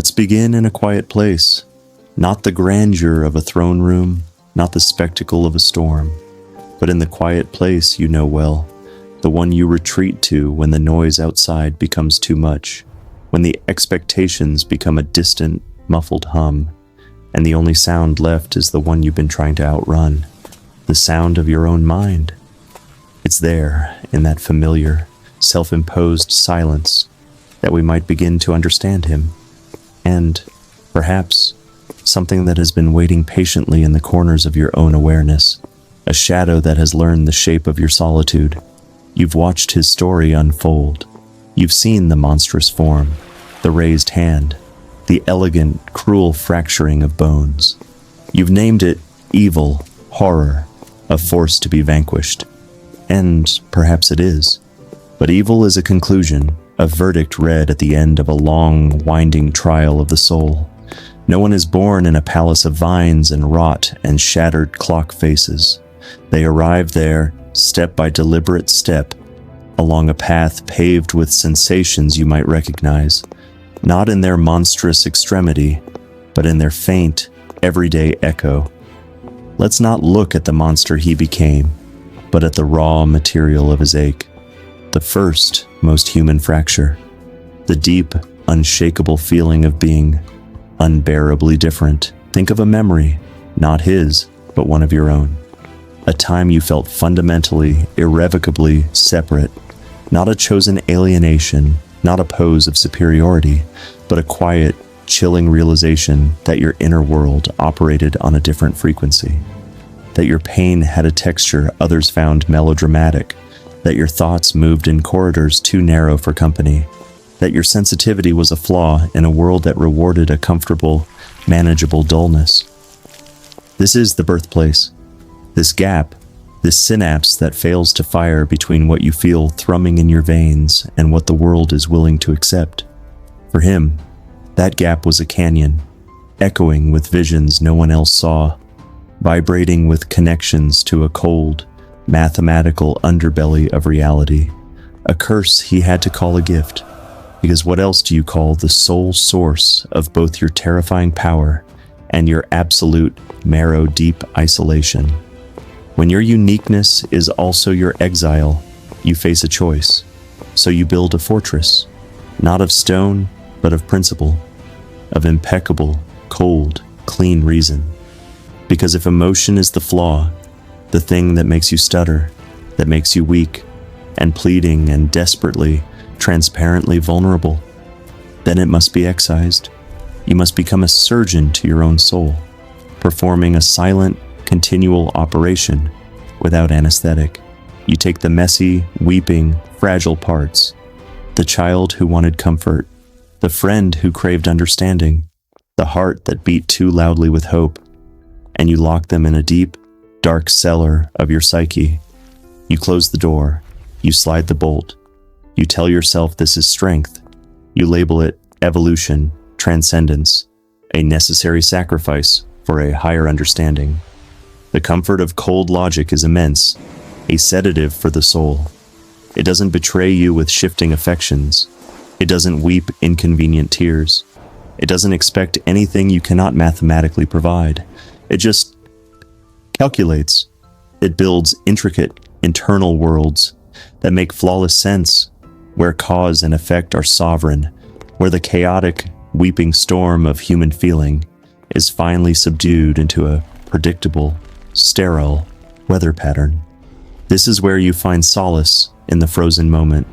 Let's begin in a quiet place, not the grandeur of a throne room, not the spectacle of a storm, but in the quiet place you know well, the one you retreat to when the noise outside becomes too much, when the expectations become a distant, muffled hum, and the only sound left is the one you've been trying to outrun, the sound of your own mind. It's there, in that familiar, self-imposed silence, that we might begin to understand him, and, perhaps, something that has been waiting patiently in the corners of your own awareness, a shadow that has learned the shape of your solitude. You've watched his story unfold. You've seen the monstrous form, the raised hand, the elegant, cruel fracturing of bones. You've named it evil, horror, a force to be vanquished. And perhaps it is. But evil is a conclusion, a verdict read at the end of a long, winding trial of the soul. No one is born in a palace of vines and rot and shattered clock faces. They arrive there, step by deliberate step, along a path paved with sensations you might recognize, not in their monstrous extremity, but in their faint, everyday echo. Let's not look at the monster he became, but at the raw material of his ache. The first, most human fracture. The deep, unshakable feeling of being unbearably different. Think of a memory, not his, but one of your own. A time you felt fundamentally, irrevocably separate. Not a chosen alienation, not a pose of superiority, but a quiet, chilling realization that your inner world operated on a different frequency. That your pain had a texture others found melodramatic. That your thoughts moved in corridors too narrow for company. That your sensitivity was a flaw in a world that rewarded a comfortable, manageable dullness. This is the birthplace. This gap, this synapse that fails to fire between what you feel thrumming in your veins and what the world is willing to accept. For him, that gap was a canyon, echoing with visions no one else saw, vibrating with connections to a cold, mathematical underbelly of reality, a curse he had to call a gift, because what else do you call the sole source of both your terrifying power and your absolute marrow-deep isolation? When your uniqueness is also your exile, you face a choice. So you build a fortress, not of stone, but of principle, of impeccable, cold, clean reason. Because if emotion is the flaw, the thing that makes you stutter, that makes you weak, and pleading and desperately, transparently vulnerable, then it must be excised. You must become a surgeon to your own soul, performing a silent, continual operation without anesthetic. You take the messy, weeping, fragile parts, the child who wanted comfort, the friend who craved understanding, the heart that beat too loudly with hope, and you lock them in a deep, dark cellar of your psyche. You close the door, you slide the bolt, you tell yourself this is strength, you label it evolution, transcendence, a necessary sacrifice for a higher understanding. The comfort of cold logic is immense, a sedative for the soul. It doesn't betray you with shifting affections. It doesn't weep inconvenient tears. It doesn't expect anything you cannot mathematically provide. It just calculates. It builds intricate, internal worlds that make flawless sense, where cause and effect are sovereign, where the chaotic, weeping storm of human feeling is finally subdued into a predictable, sterile weather pattern. This is where you find solace in the frozen moment,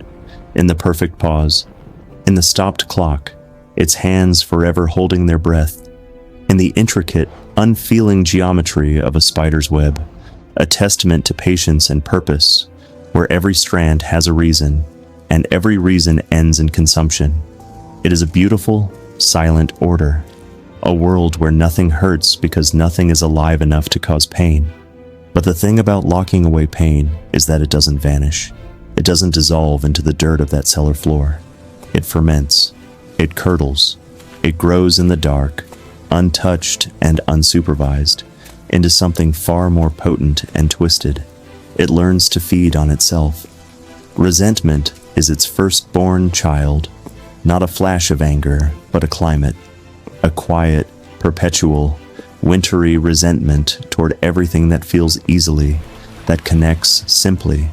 in the perfect pause, in the stopped clock, its hands forever holding their breath, in the intricate, unfeeling geometry of a spider's web, a testament to patience and purpose, where every strand has a reason, and every reason ends in consumption. It is a beautiful, silent order, a world where nothing hurts because nothing is alive enough to cause pain. But the thing about locking away pain is that it doesn't vanish. It doesn't dissolve into the dirt of that cellar floor. It ferments. It curdles. It grows in the dark, untouched and unsupervised, into something far more potent and twisted. It learns to feed on itself. Resentment is its firstborn child, not a flash of anger, but a climate. quiet, perpetual, wintry resentment toward everything that feels easily, that connects simply,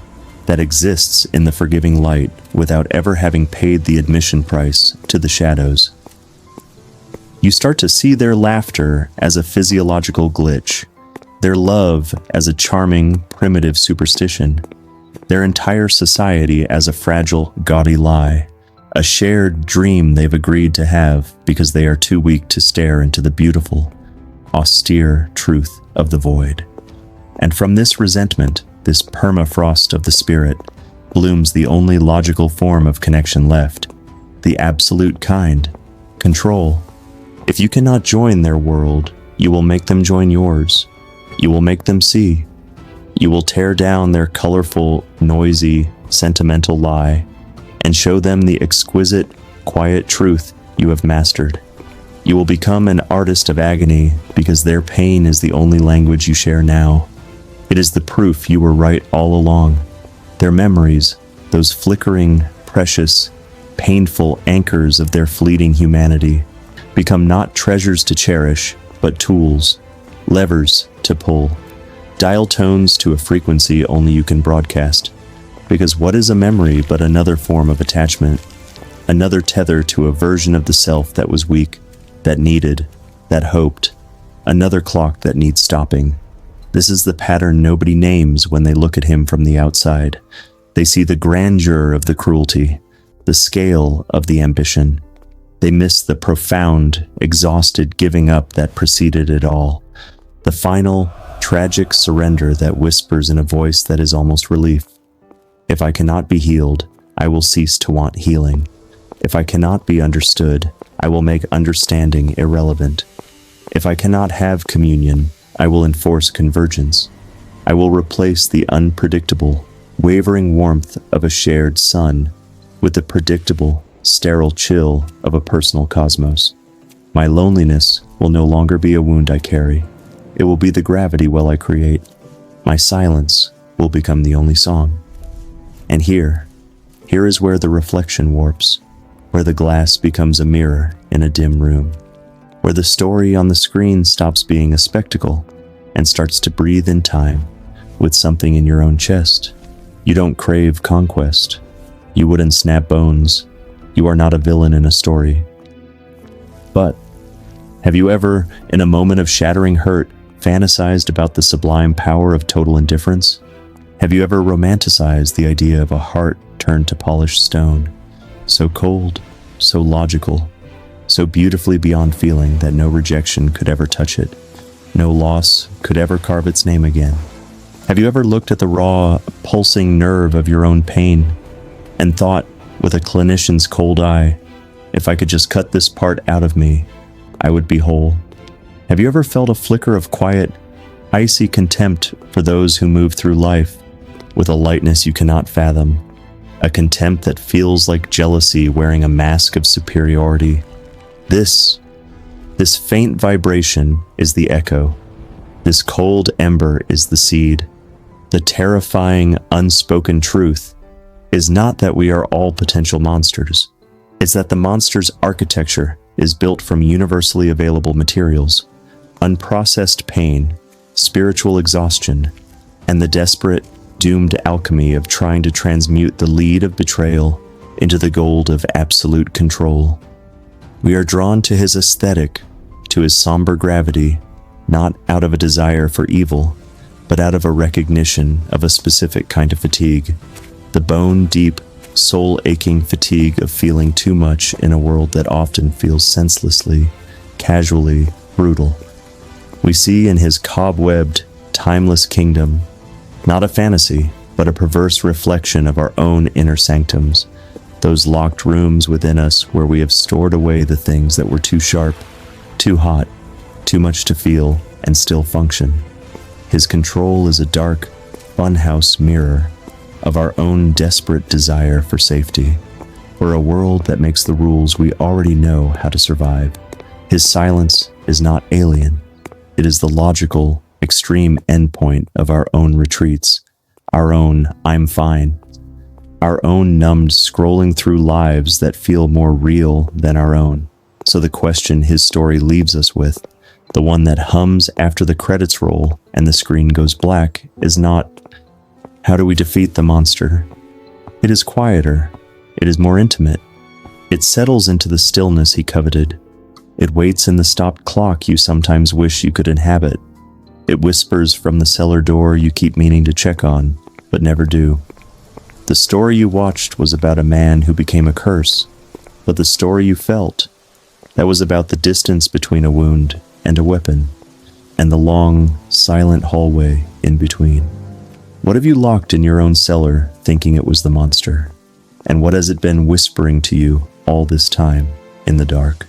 that exists in the forgiving light without ever having paid the admission price to the shadows. You start to see their laughter as a physiological glitch, their love as a charming, primitive superstition, their entire society as a fragile, gaudy lie, a shared dream they've agreed to have because they are too weak to stare into the beautiful, austere truth of the void. And from this resentment, this permafrost of the spirit, blooms the only logical form of connection left, the absolute kind, control. If you cannot join their world, you will make them join yours. You will make them see. You will tear down their colorful, noisy, sentimental lie and show them the exquisite, quiet truth you have mastered. You will become an artist of agony because their pain is the only language you share now. It is the proof you were right all along. Their memories, those flickering, precious, painful anchors of their fleeting humanity, become not treasures to cherish, but tools, levers to pull, dial tones to a frequency only you can broadcast. Because what is a memory but another form of attachment, another tether to a version of the self that was weak, that needed, that hoped, another clock that needs stopping. This is the pattern nobody names when they look at him from the outside. They see the grandeur of the cruelty, the scale of the ambition. They miss the profound, exhausted giving up that preceded it all. The final, tragic surrender that whispers in a voice that is almost relief. If I cannot be healed, I will cease to want healing. If I cannot be understood, I will make understanding irrelevant. If I cannot have communion, I will enforce convergence. I will replace the unpredictable, wavering warmth of a shared sun with the predictable, sterile chill of a personal cosmos. My loneliness will no longer be a wound I carry. It will be the gravity well I create. My silence will become the only song. And here is where the reflection warps, where the glass becomes a mirror in a dim room, where the story on the screen stops being a spectacle and starts to breathe in time with something in your own chest. You don't crave conquest. You wouldn't snap bones. You are not a villain in a story. But have you ever, in a moment of shattering hurt, fantasized about the sublime power of total indifference? Have you ever romanticized the idea of a heart turned to polished stone, so cold, so logical, so beautifully beyond feeling that no rejection could ever touch it, no loss could ever carve its name again? Have you ever looked at the raw, pulsing nerve of your own pain and thought, with a clinician's cold eye, if I could just cut this part out of me, I would be whole? Have you ever felt a flicker of quiet, icy contempt for those who move through life with a lightness you cannot fathom, a contempt that feels like jealousy wearing a mask of superiority? This faint vibration is the echo. This cold ember is the seed. The terrifying, unspoken truth is not that we are all potential monsters. It's that the monster's architecture is built from universally available materials, unprocessed pain, spiritual exhaustion, and the desperate, doomed alchemy of trying to transmute the lead of betrayal into the gold of absolute control. We are drawn to his aesthetic, to his somber gravity, not out of a desire for evil, but out of a recognition of a specific kind of fatigue, the bone-deep, soul-aching fatigue of feeling too much in a world that often feels senselessly, casually brutal. We see in his cobwebbed, timeless kingdom not a fantasy, but a perverse reflection of our own inner sanctums, those locked rooms within us where we have stored away the things that were too sharp, too hot, too much to feel and still function. His control is a dark, funhouse mirror of our own desperate desire for safety, for a world that makes the rules we already know how to survive. His silence is not alien. It is the logical, extreme endpoint of our own retreats, our own "I'm fine," our own numbed scrolling through lives that feel more real than our own. So the question his story leaves us with, the one that hums after the credits roll and the screen goes black, is not, how do we defeat the monster? It is quieter. It is more intimate. It settles into the stillness he coveted. It waits in the stopped clock you sometimes wish you could inhabit. It whispers from the cellar door you keep meaning to check on, but never do. The story you watched was about a man who became a curse, but the story you felt, that was about the distance between a wound and a weapon, and the long, silent hallway in between. What have you locked in your own cellar thinking it was the monster? And what has it been whispering to you all this time in the dark?